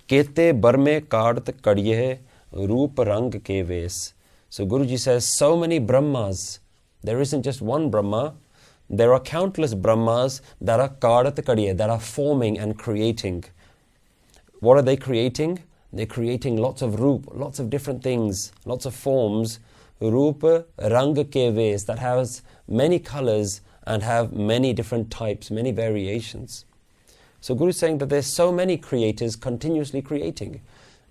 Kete barme kaart kadiye roop rang ke ves. So Guruji says, so many Brahmas. There isn't just one Brahma. There are countless Brahmas that are karat kadiye, that are forming and creating. What are they creating? They're creating lots of roop, lots of different things, lots of forms. Roop rang ke ves, that has many colors and have many different types, many variations. So Guru is saying that there's so many creators continuously creating.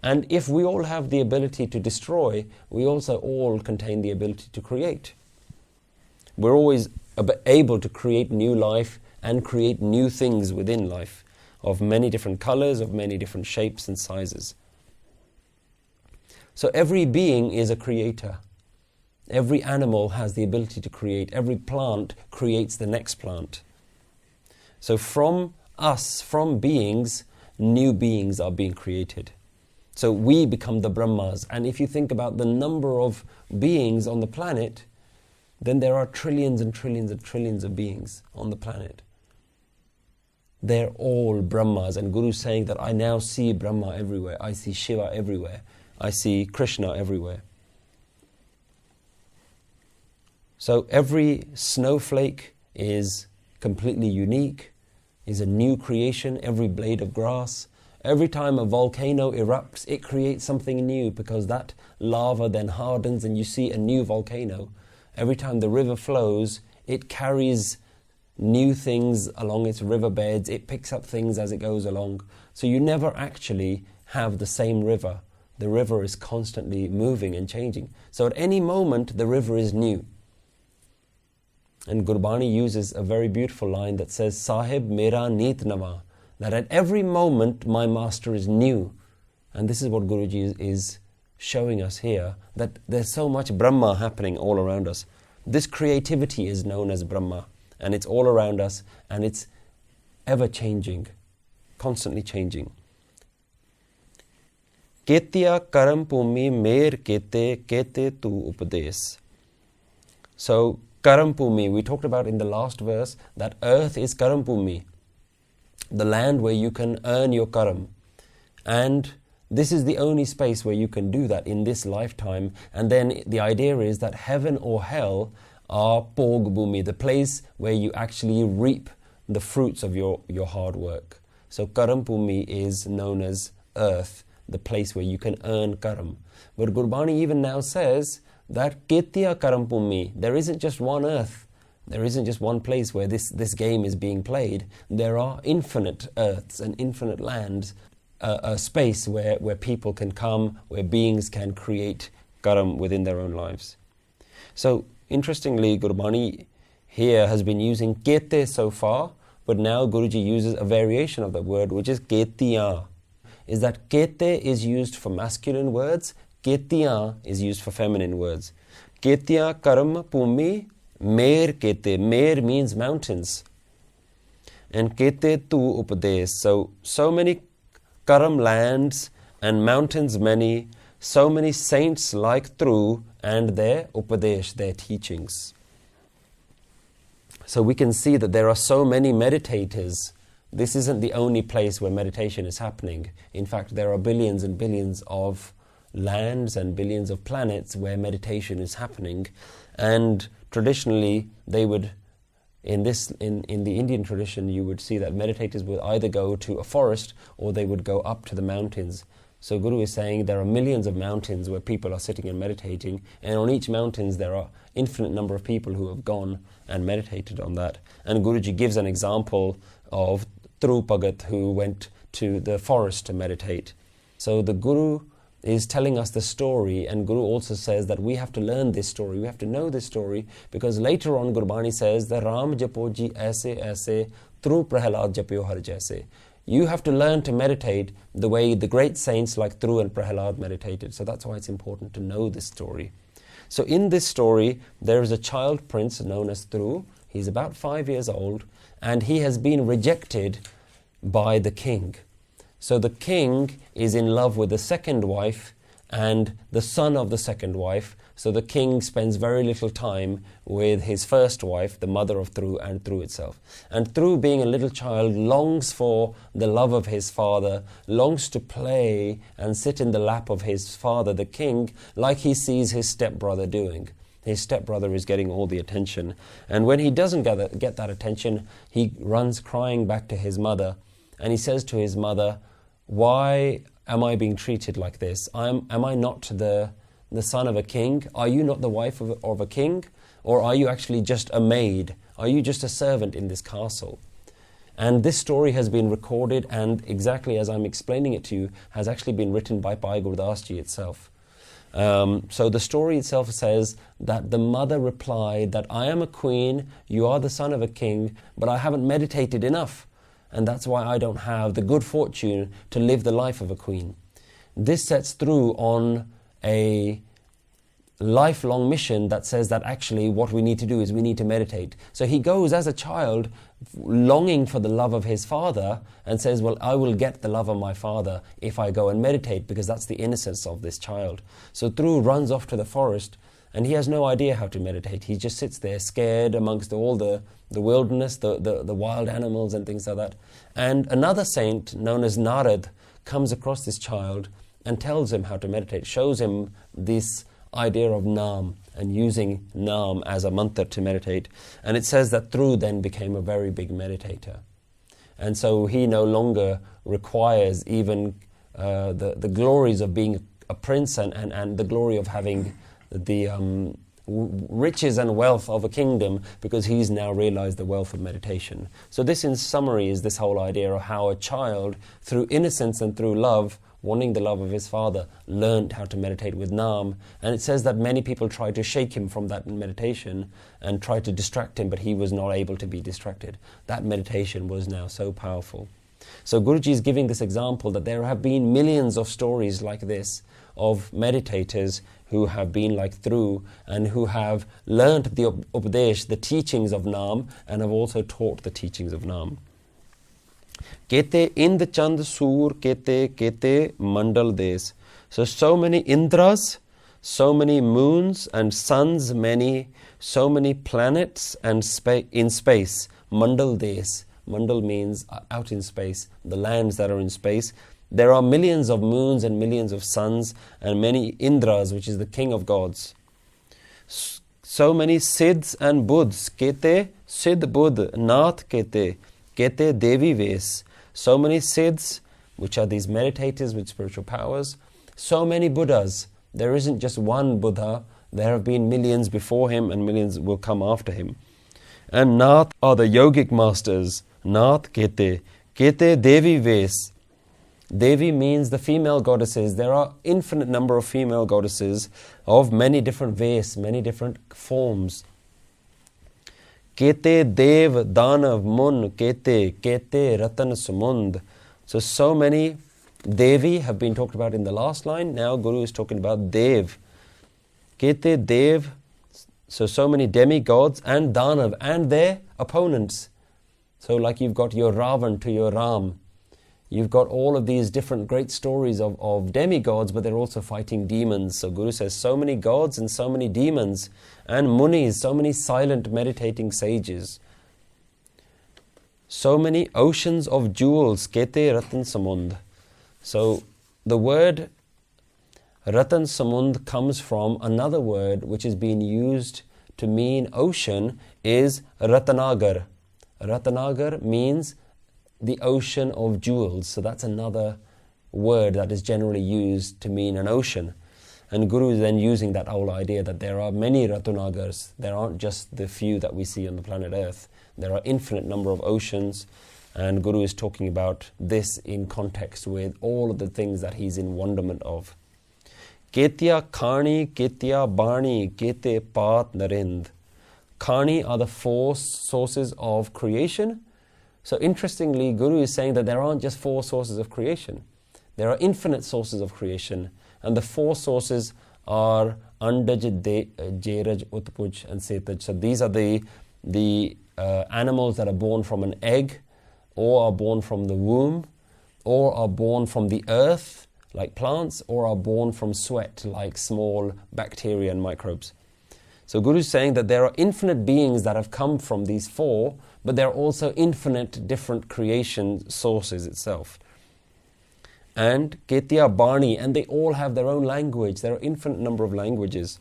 And if we all have the ability to destroy, we also all contain the ability to create. We're always able to create new life and create new things within life of many different colors, of many different shapes and sizes. So every being is a creator. Every animal has the ability to create. Every plant creates the next plant. So from us, from beings, new beings are being created. So we become the Brahmas. And if you think about the number of beings on the planet, then there are trillions and trillions and trillions of beings on the planet. They're all Brahmas. And Guru is saying that I now see Brahma everywhere. I see Shiva everywhere. I see Krishna everywhere. So every snowflake is completely unique, is a new creation. Every blade of grass, every time a volcano erupts, it creates something new, because that lava then hardens and you see a new volcano. Every time the river flows, it carries new things along its riverbeds. It picks up things as it goes along. So you never actually have the same river. The river is constantly moving and changing. So at any moment, the river is new. And Gurbani uses a very beautiful line that says, Sahib mera neet nawa, that at every moment my master is new. And this is what Guruji is showing us here, that there's so much Brahma happening all around us. This creativity is known as Brahma, and it's all around us, and it's ever changing, constantly changing. Ketya karam pumi mer kete tu upades. So Karam Bhumi, we talked about in the last verse that earth is Karam Bhumi, the land where you can earn your karam. And this is the only space where you can do that in this lifetime. And then the idea is that heaven or hell are Bhog Bhumi, the place where you actually reap the fruits of your hard work. So Karam Bhumi is known as earth, the place where you can earn karam. But Gurbani even now says that Ketya Karam Bhumi, there isn't just one earth, there isn't just one place where this game is being played. There are infinite earths and infinite lands, a space where people can come, where beings can create karam within their own lives. So interestingly, Gurbani here has been using Kete so far, but now Guruji uses a variation of that word, which is Ketya. Is that Kete is used for masculine words, Ketya is used for feminine words. Ketya karam bhumi mer kete. Mer means mountains. And kete tu upades. So many karam lands and mountains many. So many saints like through and their upadesh, their teachings. So we can see that there are so many meditators. This isn't the only place where meditation is happening. In fact, there are billions and billions of lands and billions of planets where meditation is happening. And traditionally they would, in the Indian tradition, you would see that meditators would either go to a forest or they would go up to the mountains. So Guru is saying there are millions of mountains where people are sitting and meditating, and on each mountains there are infinite number of people who have gone and meditated on that. And Guruji gives an example of Dhruv Bhagat, who went to the forest to meditate. So the Guru is telling us the story, and Guru also says that we have to learn this story, we have to know this story, because later on Gurbani says that Ram japo ji aise aise Dhruv Prahalad japyo har jaise. You have to learn to meditate the way the great saints like Dhruv and Prahalad meditated. So that's why it's important to know this story. So in this story, there is a child prince known as Dhruv. He's about 5 years old, and he has been rejected by the king. So the king is in love with the second wife, and the son of the second wife. So the king spends very little time with his first wife, the mother of Thru, and Thru itself. And Thru, being a little child, longs for the love of his father, longs to play and sit in the lap of his father, the king, like he sees his stepbrother doing. His stepbrother is getting all the attention. And when he doesn't get that attention, he runs crying back to his mother. And he says to his mother, "Why am I being treated like this? Am I not the son of a king? Are you not the wife of a king? Or are you actually just a maid? Are you just a servant in this castle?" And this story has been recorded, and exactly as I'm explaining it to you, has actually been written by Bhai Gurdas Ji itself. So the story itself says that the mother replied that, "I am a queen, you are the son of a king, but I haven't meditated enough. And that's why I don't have the good fortune to live the life of a queen." This sets Thru on a lifelong mission that says that actually what we need to do is we need to meditate. So he goes as a child longing for the love of his father and says, "Well, I will get the love of my father if I go and meditate," because that's the innocence of this child. So Thru runs off to the forest and he has no idea how to meditate. He just sits there scared amongst all the wilderness, the wild animals and things like that. And another saint known as Narad comes across this child and tells him how to meditate, shows him this idea of Naam and using Naam as a mantra to meditate. And it says that Thru then became a very big meditator. And so he no longer requires even the glories of being a prince and the glory of having the riches and wealth of a kingdom, because he's now realized the wealth of meditation. So this in summary is this whole idea of how a child, through innocence and through love, wanting the love of his father, learned how to meditate with Naam. And it says that many people tried to shake him from that meditation and tried to distract him, but he was not able to be distracted. That meditation was now so powerful. So Guruji is giving this example that there have been millions of stories like this of meditators who have been like Thru and who have learnt the Upadesh, the teachings of Naam, and have also taught the teachings of Naam. Kete Ind Chand Sur Kete Mandal Des. So many Indras, so many moons and suns many, so many planets and in space. Mandal Des. Mandal means out in space, the lands that are in space. There are millions of moons and millions of suns and many Indras, which is the king of gods. So many Siddhs and Buddhs. Kete Siddh Buddh Nath Kete Devi Ves. So many Siddhs, which are these meditators with spiritual powers. So many Buddhas. There isn't just one Buddha. There have been millions before him and millions will come after him. And Nath are the yogic masters. Nath Kete Devi Ves. Devi means the female goddesses. There are infinite number of female goddesses of many different Ves, many different forms. Kete Dev Danav Mun Kete Ratan Sumund. So many Devi have been talked about in the last line. Now Guru is talking about Dev. Kete Dev. So many demigods and Danav and their opponents. So like you've got your Ravan to your Ram. You've got all of these different great stories of demigods, but they're also fighting demons. So Guru says so many gods and so many demons and munis, so many silent meditating sages. So many oceans of jewels, Kete Ratan Samund. So the word Ratan Samund comes from another word which is being used to mean ocean, is Ratanagar. Ratanagar means the ocean of jewels. So that's another word that is generally used to mean an ocean. And Guru is then using that whole idea that there are many Ratanagars. There aren't just the few that we see on the planet Earth. There are infinite number of oceans. And Guru is talking about this in context with all of the things that he's in wonderment of. Ketya Khani, Ketya Bani, Kete Pat Narind. Khani are the four sources of creation. So interestingly, Guru is saying that there aren't just four sources of creation. There are infinite sources of creation. And the four sources are Andaj, Jeraj, Utpuj and Setaj. So these are the animals that are born from an egg, or are born from the womb, or are born from the earth, like plants, or are born from sweat, like small bacteria and microbes. So Guru is saying that there are infinite beings that have come from these four, but there are also infinite different creation sources itself. And Ketya Bani, and they all have their own language. There are infinite number of languages.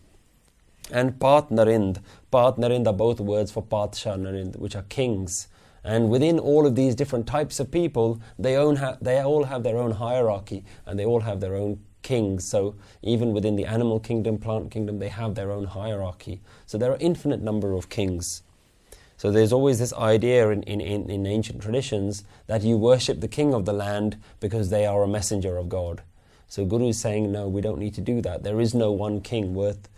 And Pat Narind are both words for Patsha Narind, which are kings. And within all of these different types of people, they all have their own hierarchy, and they all have their own kings. So even within the animal kingdom, plant kingdom, they have their own hierarchy. So there are infinite number of kings. So there's always this idea in ancient traditions that you worship the king of the land because they are a messenger of God. So Guru is saying, no, we don't need to do that. There is no one king worth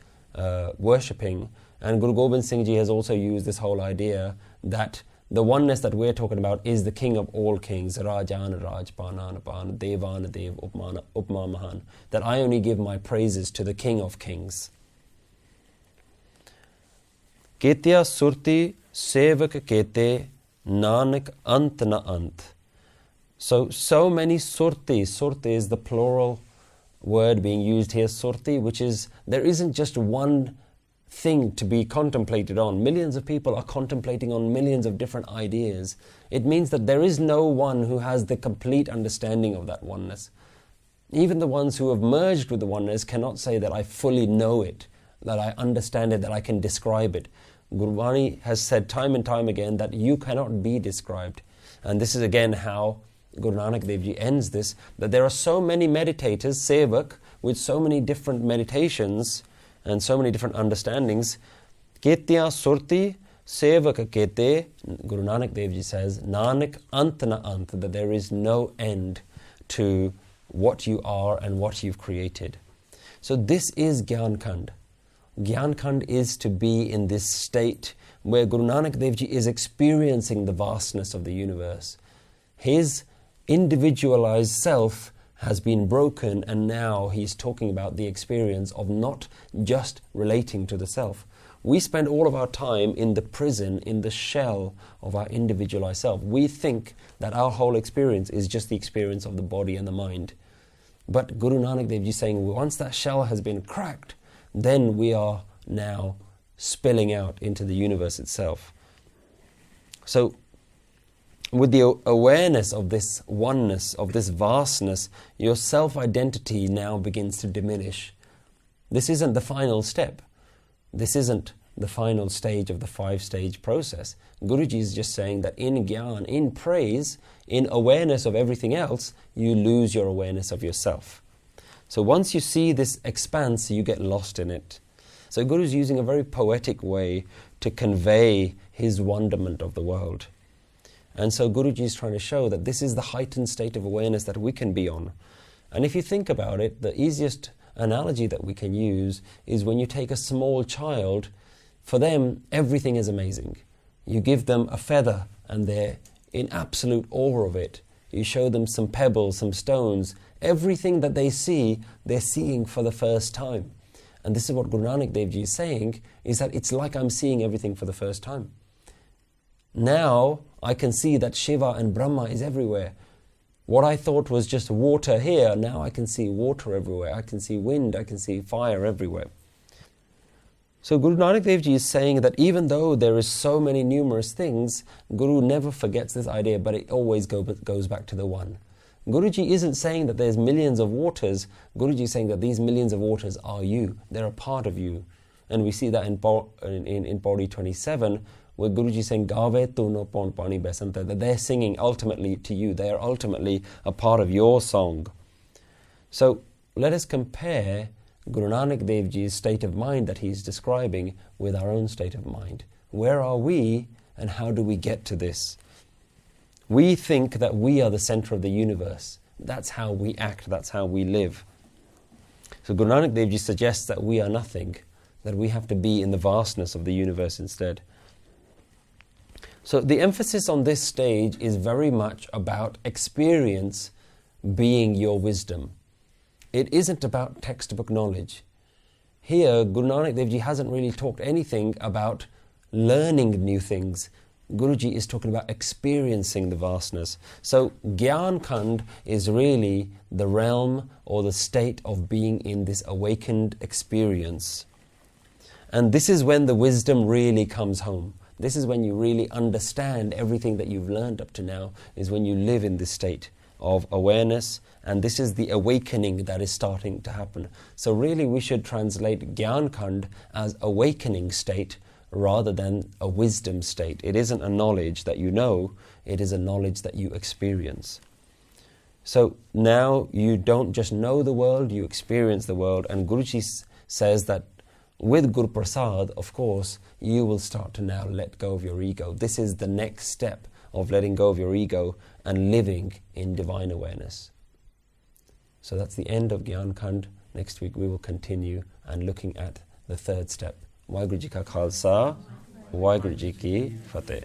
worshipping. And Guru Gobind Singh Ji has also used this whole idea that the oneness that we're talking about is the king of all kings, Rajan, Raj, Panan, Pan, Devan, Dev, Upma, Mahan, that I only give my praises to the king of kings. Ketya Surti Sevak Kete Nanak Ant Na Ant. So many surti. Surti is the plural word being used here, surti, which is, there isn't just one thing to be contemplated on. Millions of people are contemplating on millions of different ideas. It means that there is no one who has the complete understanding of that oneness. Even the ones who have merged with the oneness cannot say that I fully know it, that I understand it, that I can describe it. Gurwani has said time and time again that you cannot be described. And this is again how Guru Nanak Dev Ji ends this, that there are so many meditators, sevak, with so many different meditations and so many different understandings. Ketya surti sevak kete, Guru Nanak Dev Ji says, Nanak ant na ant, that there is no end to what you are and what you've created. So this is Gyan Khand. Gyan Khand is to be in this state where Guru Nanak Dev Ji is experiencing the vastness of the universe. His individualized self has been broken, and now he's talking about the experience of not just relating to the self. We spend all of our time in the prison, in the shell of our individualized self. We think that our whole experience is just the experience of the body and the mind. But Guru Nanak Dev Ji is saying, once that shell has been cracked, then we are now spilling out into the universe itself. So, with the awareness of this oneness, of this vastness, your self-identity now begins to diminish. This isn't the final step. This isn't the final stage of the 5-stage process. Guruji is just saying that in Gyan, in praise, in awareness of everything else, you lose your awareness of yourself. So once you see this expanse, you get lost in it. So Guru is using a very poetic way to convey his wonderment of the world. And so Guruji is trying to show that this is the heightened state of awareness that we can be on. And if you think about it, the easiest analogy that we can use is when you take a small child, for them everything is amazing. You give them a feather and they're in absolute awe of it. You show them some pebbles, some stones, everything that they see, they're seeing for the first time. And this is what Guru Nanak Dev Ji is saying, is that it's like I'm seeing everything for the first time. Now I can see that Shiva and Brahma is everywhere. What I thought was just water here, now I can see water everywhere. I can see wind, I can see fire everywhere. So Guru Nanak Dev Ji is saying that even though there is so many numerous things, Guru never forgets this idea, but it always goes back to the one. Guruji isn't saying that there's millions of waters. Guruji is saying that these millions of waters are you. They're a part of you. And we see that in Pauri 27, where Guruji is saying, Gave tu no pon pani besanta, that they're singing ultimately to you. They are ultimately a part of your song. So let us compare Guru Nanak Dev Ji's state of mind that he's describing with our own state of mind. Where are we and how do we get to this? We think that we are the center of the universe. That's how we act, that's how we live. So Guru Nanak Dev Ji suggests that we are nothing, that we have to be in the vastness of the universe instead. So the emphasis on this stage is very much about experience being your wisdom. It isn't about textbook knowledge. Here, Guru Nanak Dev Ji hasn't really talked anything about learning new things. Guruji is talking about experiencing the vastness. So Gyan Khand is really the realm or the state of being in this awakened experience. And this is when the wisdom really comes home. This is when you really understand everything that you've learned up to now, is when you live in this state of awareness, and this is the awakening that is starting to happen. So really we should translate Gyan Khand as awakening state rather than a wisdom state. It isn't a knowledge that you know, it is a knowledge that you experience. So now you don't just know the world, you experience the world, and Guruji says that with Guru Prasad, of course, you will start to now let go of your ego. This is the next step of letting go of your ego and living in divine awareness. So that's the end of Gyan Khand. Next week we will continue and looking at the third step. Waheguru Ji Ka Khalsa, Waheguru Ji Ki Fateh.